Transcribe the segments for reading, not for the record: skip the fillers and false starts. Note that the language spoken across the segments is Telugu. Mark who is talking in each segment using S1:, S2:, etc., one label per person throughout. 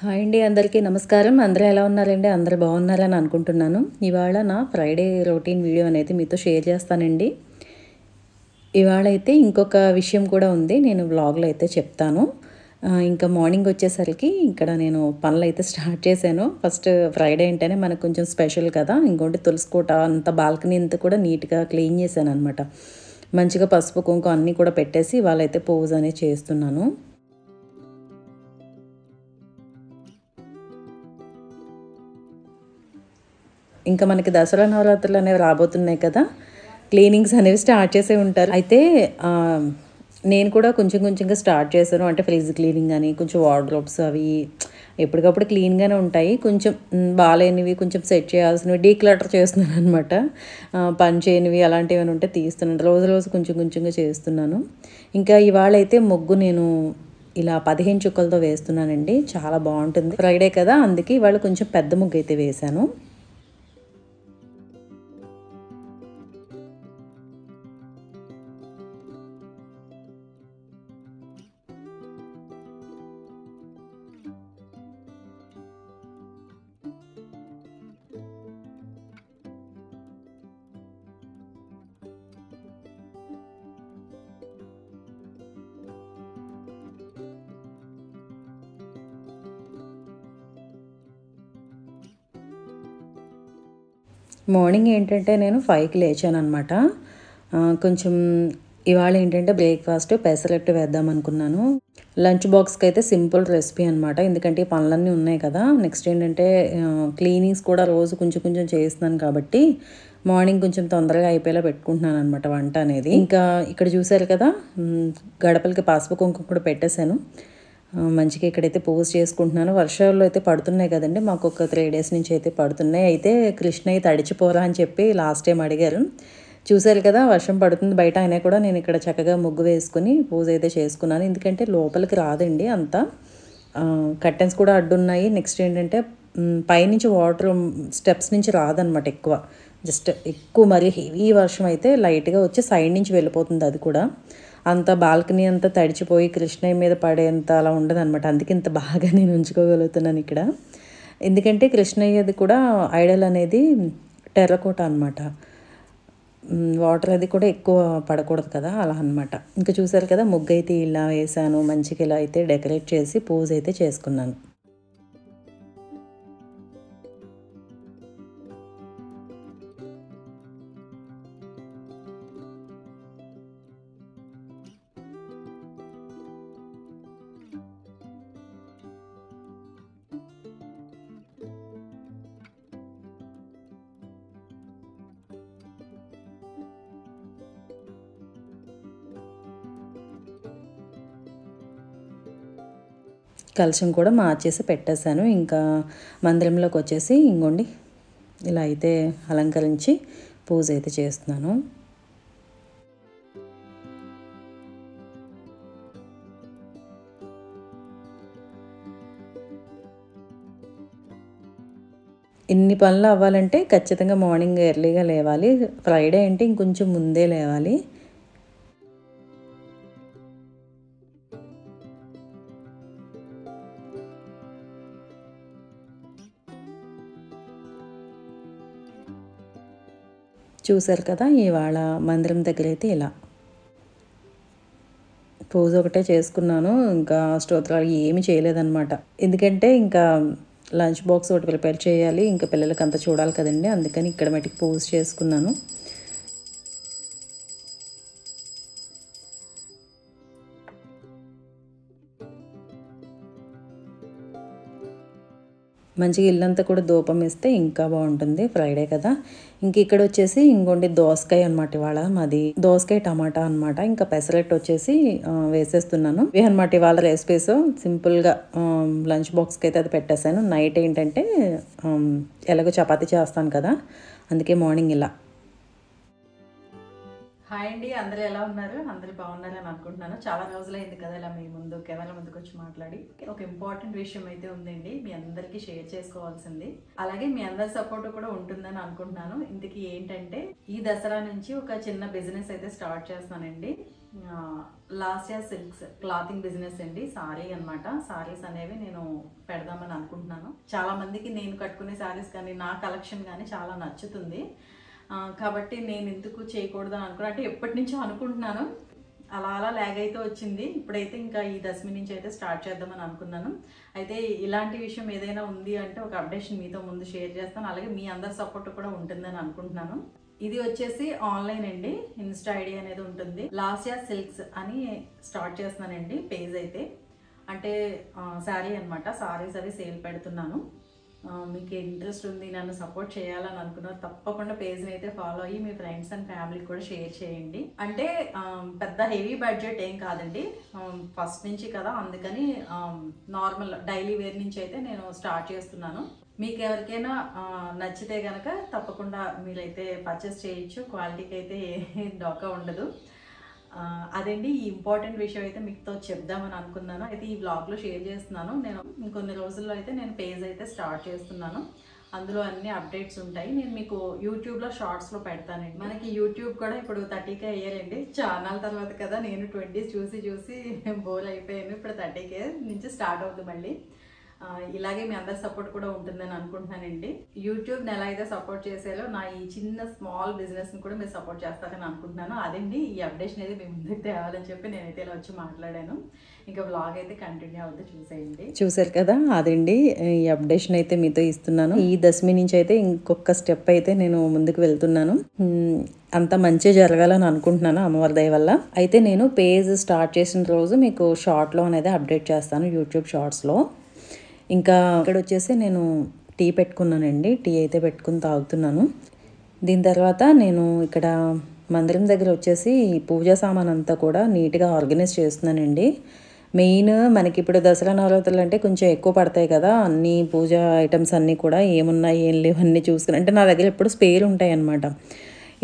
S1: హాయ్ అండి, అందరికీ నమస్కారం. అందరూ ఎలా ఉన్నారండి? అందరూ బాగున్నారని అనుకుంటున్నాను. ఇవాళ నా ఫ్రైడే రొటీన్ వీడియో అనేది మీతో షేర్ చేస్తానండి. ఇవాళ అయితే ఇంకొక విషయం కూడా ఉంది, నేను వ్లాగ్లో అయితే చెప్తాను. ఇంకా మార్నింగ్ వచ్చేసరికి ఇక్కడ నేను పనులైతే స్టార్ట్ చేశాను. ఫస్ట్ ఫ్రైడే అంటేనే మనకు కొంచెం స్పెషల్ కదా. ఇంకోటి తులసికోట అంత బాల్కనీ అంతా కూడా నీట్గా క్లీన్ చేశాను అనమాట. మంచిగా పసుపు కుంకుమ అన్నీ కూడా పెట్టేసి వాళ్ళైతే పూజ అనేది చేస్తున్నాను. ఇంకా మనకి దసరా నవరాత్రులు అనేవి రాబోతున్నాయి కదా. క్లీనింగ్స్ అనేవి స్టార్ట్ చేసే ఉంటారు. అయితే నేను కూడా కొంచెం కొంచెంగా స్టార్ట్ చేశాను. అంటే ఫ్రిడ్జ్ క్లీనింగ్ అని, కొంచెం వార్డ్రోబ్స్ అవి ఎప్పటికప్పుడు క్లీన్గానే ఉంటాయి. కొంచెం బాగాలేనివి కొంచెం సెట్ చేయాల్సినవి డీక్లటర్ చేస్తున్నాను అనమాట. పని చేయనివి అలాంటివి ఏమైనా ఉంటే తీస్తున్నాను. రోజు రోజు కొంచెం కొంచెంగా చేస్తున్నాను. ఇంకా ఇవాళ అయితే ముగ్గు నేను ఇలా 15 చుక్కలతో వేస్తున్నానండి. చాలా బాగుంటుంది. ఫ్రైడే కదా, అందుకే ఇవాళ కొంచెం పెద్ద ముగ్గు అయితే వేశాను. మార్నింగ్ ఏంటంటే నేను 5కి లేచాను అనమాట. కొంచెం ఇవాళ ఏంటంటే బ్రేక్ఫాస్ట్ పెసరట్టు వేద్దాం అనుకున్నాను. లంచ్ బాక్స్కి అయితే సింపుల్ రెసిపీ అనమాట. ఎందుకంటే ఈ పనులన్నీ ఉన్నాయి కదా. నెక్స్ట్ ఏంటంటే క్లీనింగ్స్ కూడా రోజు కొంచెం కొంచెం చేస్తున్నాను కాబట్టి మార్నింగ్ కొంచెం తొందరగా అయిపోయేలా పెట్టుకుంటున్నాను అనమాట వంట అనేది. ఇంకా ఇక్కడ చూసారు కదా, గడపలకి పసుపు కుంకుమ కూడా పెట్టేశాను. మంచిగా ఇక్కడైతే పోస్ట్ చేసుకుంటున్నాను. వర్షాలు అయితే పడుతున్నాయి కదండి, మాకు ఒక 3 డేస్ నుంచి అయితే పడుతున్నాయి. అయితే కృష్ణయ్య తడిచిపోరా అని చెప్పి లాస్ట్ టైం అడిగారు. చూసారు కదా, వర్షం పడుతుంది బయట, అయినా కూడా నేను ఇక్కడ చక్కగా ముగ్గు వేసుకుని పూజ అయితే చేసుకున్నాను. ఎందుకంటే లోపలికి రాదండి అంతా, కర్టెన్స్ కూడా అడ్డున్నాయి. నెక్స్ట్ ఏంటంటే పైనుంచి వాటర్ స్టెప్స్ నుంచి రాదనమాట ఎక్కువ. జస్ట్ ఎక్కువ మరి హెవీ వర్షం అయితే లైట్గా వచ్చి సైడ్ నుంచి వెళ్ళిపోతుంది. అది కూడా అంత బాల్కనీ అంతా తడిచిపోయి కృష్ణయ్య మీద పడేంత అలా ఉండదు అనమాట. అందుకే ఇంత బాగా నేను ఉంచుకోగలుగుతున్నాను ఇక్కడ. ఎందుకంటే కృష్ణయ్యది కూడా ఐడల్ అనేది టెర్రకోట అనమాట. వాటర్ అది కూడా ఎక్కువ పడకూడదు కదా, అలా అనమాట. ఇంకా చూసారు కదా, ముగ్గు అయితే ఇలా వేసాను. మంచిగా ఇలా అయితే డెకరేట్ చేసి పూజ అయితే చేసుకున్నాను. కలశం కూడా మార్చేసి పెట్టేశాను. ఇంకా మందిరంలోకి వచ్చేసి ఇంకోండి ఇలా అయితే అలంకరించి పూజ అయితే చేస్తున్నాను. ఇన్ని పనులు అవ్వాలంటే ఖచ్చితంగా మార్నింగ్ ఎర్లీగా లేవాలి. ఫ్రైడే అంటే ఇంకొంచెం ముందే లేవాలి. చూసారు కదా, ఇవాళ మందిరం దగ్గర అయితే ఇలా పూజ ఒకటే చేసుకున్నాను. ఇంకా స్తోత్రాలు ఏమీ చేయలేదన్నమాట. ఎందుకంటే ఇంకా లంచ్ బాక్స్ ఒకటి ప్రిపేర్ చేయాలి, ఇంకా పిల్లలకి అంతా చూడాలి కదండి. అందుకని ఇక్కడ మటుకు పూజ చేసుకున్నాను. మంచిగా ఇల్లంతా కూడా ధూపం ఇస్తే ఇంకా బాగుంటుంది, ఫ్రైడే కదా. ఇంక ఇక్కడ వచ్చేసి ఇంకోండి దోసకాయ అనమాట. ఇవాళ మాది దోసకాయ టమాటా అనమాట. ఇంకా పెసరట్టు వచ్చేసి వేసేస్తున్నాను. ఇవి అనమాట ఇవాళ రెసిపీస్. సింపుల్గా లంచ్ బాక్స్కి అయితే అది పెట్టేశాను. నైట్ ఏంటంటే ఎలాగో చపాతీ చేస్తాను కదా, అందుకే మార్నింగ్ ఇలా. హాయ్ అండి, అందరూ ఎలా ఉన్నారు? అందరూ బాగున్నారని అనుకుంటున్నాను. చాలా రోజులైంది కదా ఇలా మీ ముందు కెమెరా ముందుకు వచ్చి మాట్లాడి. ఒక ఇంపార్టెంట్ విషయం అయితే ఉందండి, మీ అందరికీ షేర్ చేసుకోవాల్సింది. అలాగే మీ అందరి సపోర్ట్ కూడా ఉంటుందని అనుకుంటున్నాను. ఇంతకీ ఏంటంటే ఈ దసరా నుంచి ఒక చిన్న బిజినెస్ అయితే స్టార్ట్ చేస్తానండి. లాస్యా సిల్క్స్ క్లాతింగ్ బిజినెస్ అండి. సారీ అనమాట. సారీస్ అనేవి నేను పెడదామని అనుకుంటున్నాను. చాలా మందికి నేను కట్టుకునే సారీస్ కానీ నా కలెక్షన్ కానీ చాలా నచ్చుతుంది. కాబట్టి నేను ఎందుకు చేయకూడదు అనుకున్నా, అంటే ఎప్పటి నుంచో అనుకుంటున్నాను. అలా అలా ల్యాగ్ అయితే వచ్చింది. ఇప్పుడైతే ఇంకా ఈ దశమి నుంచి అయితే స్టార్ట్ చేద్దామని అనుకున్నాను. అయితే ఇలాంటి విషయం ఏదైనా ఉంది అంటే ఒక అప్డేషన్ మీతో ముందు షేర్ చేస్తాను. అలాగే మీ అందరి సపోర్ట్ కూడా ఉంటుందని అనుకుంటున్నాను. ఇది వచ్చేసి ఆన్లైన్ అండి. ఇన్స్టా ఐడి అనేది ఉంటుంది. లాస్యా సిల్క్స్ అని స్టార్ట్ చేస్తున్నానండి పేజ్ అయితే. అంటే శారీ అనమాట. సారీస్ అవి సేల్ పెడుతున్నాను. మీకు ఇంట్రెస్ట్ ఉంది, నన్ను సపోర్ట్ చేయాలని అనుకున్నారు, తప్పకుండా పేజ్ని అయితే ఫాలో అయ్యి మీ ఫ్రెండ్స్ అండ్ ఫ్యామిలీకి కూడా షేర్ చేయండి. అంటే పెద్ద హెవీ బడ్జెట్ ఏం కాదండి. ఫస్ట్ నుంచి కదా, అందుకని నార్మల్ డైలీ వేర్ నుంచి అయితే నేను స్టార్ట్ చేస్తున్నాను. మీకు ఎవరికైనా నచ్చితే కనుక తప్పకుండా మీరైతే పర్చేస్ చేయొచ్చు. క్వాలిటీకి అయితే డోకా ఉండదు. అదండి ఈ ఇంపార్టెంట్ విషయం అయితే మీతో చెప్దామని అనుకున్నాను. అయితే ఈ వ్లాగ్లో షేర్ చేస్తున్నాను. నేను ఇంకొన్ని రోజుల్లో అయితే నేను పేజ్ అయితే స్టార్ట్ చేస్తున్నాను. అందులో అన్ని అప్డేట్స్ ఉంటాయి. నేను మీకు యూట్యూబ్లో షార్ట్స్లో పెడతానండి. మనకి యూట్యూబ్ కూడా ఇప్పుడు 30K అయ్యారండి. ఛానల్ తర్వాత కదా, నేను 20s చూసి బోర్ అయిపోయాను. ఇప్పుడు 30K నుంచి స్టార్ట్ అవుతుంది మళ్ళీ. ఇలాగే మీ అందరి సపోర్ట్ కూడా ఉంటుందని అనుకుంటున్నానండి. యూట్యూబ్ని ఎలా అయితే సపోర్ట్ చేసేలో నా ఈ చిన్న స్మాల్ బిజినెస్ని కూడా మీరు సపోర్ట్ చేస్తారని అనుకుంటున్నాను. అదండి ఈ అప్డేషన్ అయితే మీ ముందుకు తేవాలని చెప్పి నేనైతే ఇలా వచ్చి మాట్లాడాను. ఇంకా వ్లాగ్ అయితే కంటిన్యూ అవుతూ చూసేయండి. చూసారు కదా, అదండి ఈ అప్డేషన్ అయితే మీతో ఇస్తున్నాను. ఈ దశమి నుంచి అయితే ఇంకొక స్టెప్ అయితే నేను ముందుకు వెళ్తున్నాను. అంత మంచి జరగాలని అనుకుంటున్నాను అమ్మవారి దయ వల్ల. అయితే నేను పేజ్ స్టార్ట్ చేసిన రోజు మీకు షార్ట్లో అనేది అప్డేట్ చేస్తాను, యూట్యూబ్ షార్ట్స్లో. ఇంకా ఇక్కడ వచ్చేసి నేను టీ పెట్టుకున్నానండి. టీ అయితే పెట్టుకుని తాగుతున్నాను. దీని తర్వాత నేను ఇక్కడ మందిరం దగ్గర వచ్చేసి పూజా సామాన్ అంతా కూడా నీట్గా ఆర్గనైజ్ చేస్తున్నానండి. మెయిన్ మనకి ఇప్పుడు దసరా నవరాత్రులు అంటే కొంచెం ఎక్కువ పడతాయి కదా, అన్ని పూజా ఐటమ్స్ అన్నీ కూడా ఏమున్నాయి ఏం లేవు అన్నీ చూసుకుని, అంటే నా దగ్గర ఎప్పుడు స్పేర్ ఉంటాయి అన్నమాట.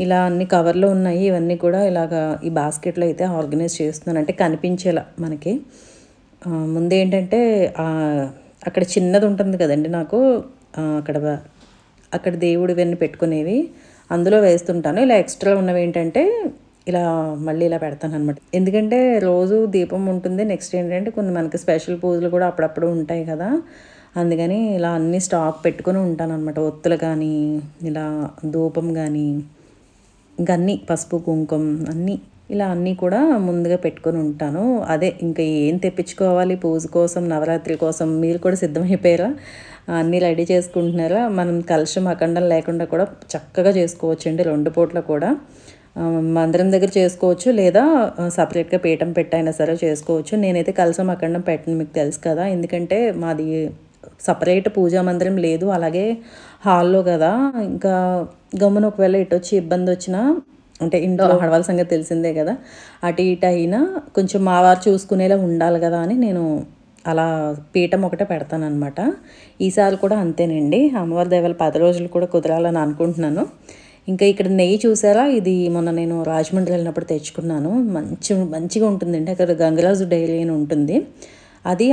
S1: ఇలా అన్ని కవర్లో ఉన్నాయి. ఇవన్నీ కూడా ఇలాగా ఈ బాస్కెట్లో అయితే ఆర్గనైజ్ చేస్తున్నాను, అంటే కనిపించేలా మనకి. ముందేంటంటే అక్కడ చిన్నది ఉంటుంది కదండి నాకు, అక్కడ దేవుడు ఇవన్నీ పెట్టుకునేవి అందులో వేస్తుంటాను. ఇలా ఎక్స్ట్రా ఉన్నవి ఏంటంటే ఇలా మళ్ళీ ఇలా పెడతాను అనమాట. ఎందుకంటే రోజు దీపం ఉంటుంది. నెక్స్ట్ ఏంటంటే కొన్ని మనకి స్పెషల్ పూజలు కూడా అప్పుడప్పుడు ఉంటాయి కదా, అందుకని ఇలా అన్ని స్టాక్ పెట్టుకుని ఉంటాను అనమాట. ఒత్తులు కానీ, ఇలా ధూపం కానీ, ఇంకా అన్నీ పసుపు కుంకుమ అన్నీ ఇలా అన్నీ కూడా ముందుగా పెట్టుకొని ఉంటాను. అదే ఇంకా ఏం తెప్పించుకోవాలి పూజ కోసం, నవరాత్రి కోసం మీరు కూడా సిద్ధమైపోయారా, అన్నీ రెడీ చేసుకుంటున్నారా? మనం కలశం అఖండం లేకుండా కూడా చక్కగా చేసుకోవచ్చు అండి. 2 పూట్ల కూడా మందిరం దగ్గర చేసుకోవచ్చు, లేదా సపరేట్గా పీఠం పెట్టైనా సరే చేసుకోవచ్చు. నేనైతే కలశం అఖండం పెట్టను, మీకు తెలుసు కదా, ఎందుకంటే మాది సపరేట్ పూజా మందిరం లేదు, అలాగే హాల్లో కదా. ఇంకా గమ్మున ఒకవేళ ఇటు వచ్చి ఇబ్బంది వచ్చినా, అంటే ఇంట్లో ఆడవాళ్ళ సంగతి తెలిసిందే కదా, అటు ఇటు అయినా కొంచెం మా వారు చూసుకునేలా ఉండాలి కదా అని నేను అలా పీఠం ఒకటే పెడతాను అనమాట. ఈసారి కూడా అంతేనండి. అమ్మవారి దయవల్ల 10 రోజులు కూడా కుదరాలని అనుకుంటున్నాను. ఇంకా ఇక్కడ నెయ్యి చూసారా, ఇది మొన్న నేను రాజమండ్రి వెళ్ళినప్పుడు తెచ్చుకున్నాను. మంచిగా ఉంటుందండి. అక్కడ గంగరాజు డైరీ అని ఉంటుంది. అది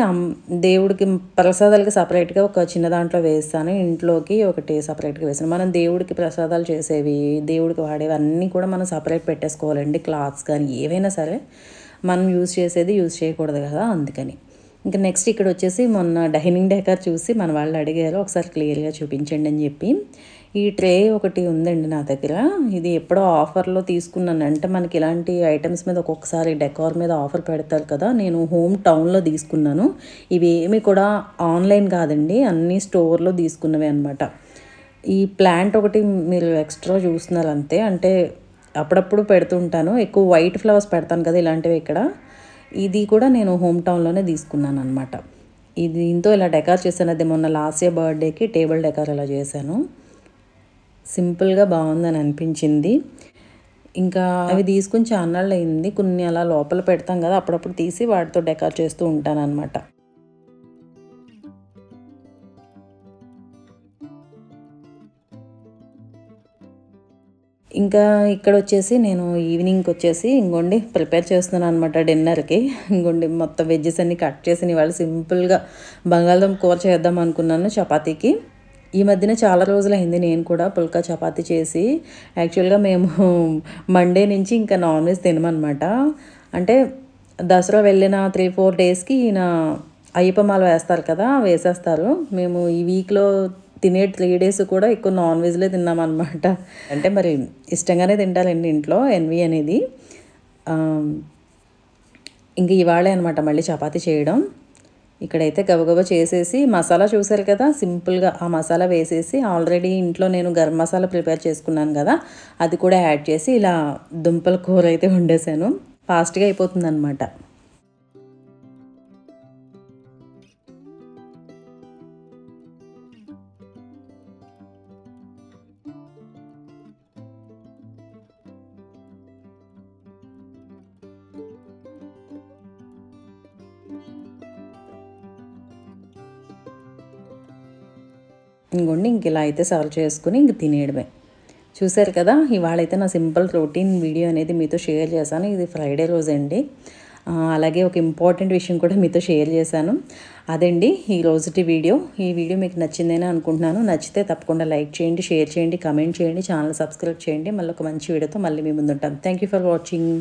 S1: దేవుడికి ప్రసాదాలకి సపరేట్గా ఒక చిన్న దాంట్లో వేస్తాను, ఇంట్లోకి ఒకటి సపరేట్గా వేస్తాను. మనం దేవుడికి ప్రసాదాలు చేసేవి, దేవుడికి వాడేవి అన్నీ కూడా మనం సపరేట్ పెట్టేసుకోవాలండి. క్లాత్స్ కానీ ఏవైనా సరే మనం యూజ్ చేసేది యూజ్ చేయకూడదు కదా, అందుకని. ఇంకా నెక్స్ట్ ఇక్కడ వచ్చేసి మొన్న డైనింగ్ డెకర్ చూసి మన వాళ్ళు అడిగారు, ఒకసారి క్లియర్గా చూపించండి అని చెప్పి. ఈ ట్రే ఒకటి ఉందండి నా దగ్గర. ఇది ఎప్పుడో ఆఫర్లో తీసుకున్నాను. అంటే మనకి ఇలాంటి ఐటమ్స్ మీద ఒక్కొక్కసారి డెకార్ మీద ఆఫర్ పెడతారు కదా, నేను హోమ్ టౌన్లో తీసుకున్నాను. ఇవి ఏమి కూడా ఆన్లైన్ కాదండి, అన్నీ స్టోర్లో తీసుకున్నవి అనమాట. ఈ ప్లాంట్ ఒకటి మీరు ఎక్స్ట్రా చూస్తున్నారు అంతే, అంటే అప్పుడప్పుడు పెడుతుంటాను. ఎక్కువ వైట్ ఫ్లవర్స్ పెడతాను కదా ఇలాంటివి ఇక్కడ. ఇది కూడా నేను హోమ్ టౌన్లోనే తీసుకున్నాను అనమాట. ఇది దీంతో ఇలా డెకార్ చేశాను. అది మొన్న లాస్ట్ ఇయర్ బర్త్డేకి టేబుల్ డెకార్ ఇలా చేశాను. సింపుల్గా బాగుందని అనిపించింది. ఇంకా అవి తీసుకుని చాన్నాళ్ళు అయింది. కొన్ని అలా లోపల పెడతాం కదా, అప్పుడప్పుడు తీసి వాటితో డెకార్ చేస్తూ ఉంటాను అనమాట. ఇంకా ఇక్కడ వచ్చేసి నేను ఈవినింగ్కి వచ్చేసి ఇంకోండి ప్రిపేర్ చేస్తున్నాను అనమాట డిన్నర్కి. ఇంకోండి మొత్తం వెజ్జెస్ అన్నీ కట్ చేసి ఇవాళ సింపుల్గా బంగాళదుంప కూర చేద్దాం అనుకున్నాను చపాతీకి. ఈ మధ్యన చాలా రోజులైంది నేను కూడా పుల్కా చపాతీ చేసి. యాక్చువల్గా మేము మండే నుంచి ఇంకా నాన్ వెజ్ తినమన్నమాట. అంటే దసరా వెళ్ళిన 3-4 డేస్కి ఈయన అయ్యప్ప మాల వేస్తారు కదా, వేసేస్తారు. మేము ఈ వీక్లో తినే 3 డేస్ కూడా ఎక్కువ నాన్ వెజ్లే తిన్నామన్నమాట. అంటే మరి ఇష్టంగానే తింటారండి ఇంట్లో ఎన్వి అనేది. ఇంక ఇవాళే అనమాట మళ్ళీ చపాతీ చేయడం. ఇక్కడైతే గబగబా చేసేసి మసాలా చూసారు కదా, సింపుల్గా ఆ మసాలా వేసేసి ఆల్రెడీ ఇంట్లో నేను గరం మసాలా ప్రిపేర్ చేసుకున్నాను కదా, అది కూడా యాడ్ చేసి ఇలా దుంపల కూర అయితే వండేసాను. ఫాస్ట్గా అయిపోతుంది అనమాట. ఇంకోండి ఇంక ఇలా అయితే సర్వ్ చేసుకుని ఇంక తినేయడమే. చూసారు కదా, ఇవాళైతే నా సింపుల్ రొటీన్ వీడియో అనేది మీతో షేర్ చేశాను. ఇది ఫ్రైడే రోజండి. అలాగే ఒక ఇంపార్టెంట్ విషయం కూడా మీతో షేర్ చేశాను. అదండి ఈ రోజుటి వీడియో. ఈ వీడియో మీకు నచ్చిందని అనుకుంటున్నాను. నచ్చితే తప్పకుండా లైక్ చేయండి, షేర్ చేయండి, కమెంట్ చేయండి, ఛానల్ సబ్స్క్రైబ్ చేయండి. మళ్ళీ ఒక మంచి వీడియోతో మళ్ళీ మీ ముందు ఉంటాను. Thank you for watching.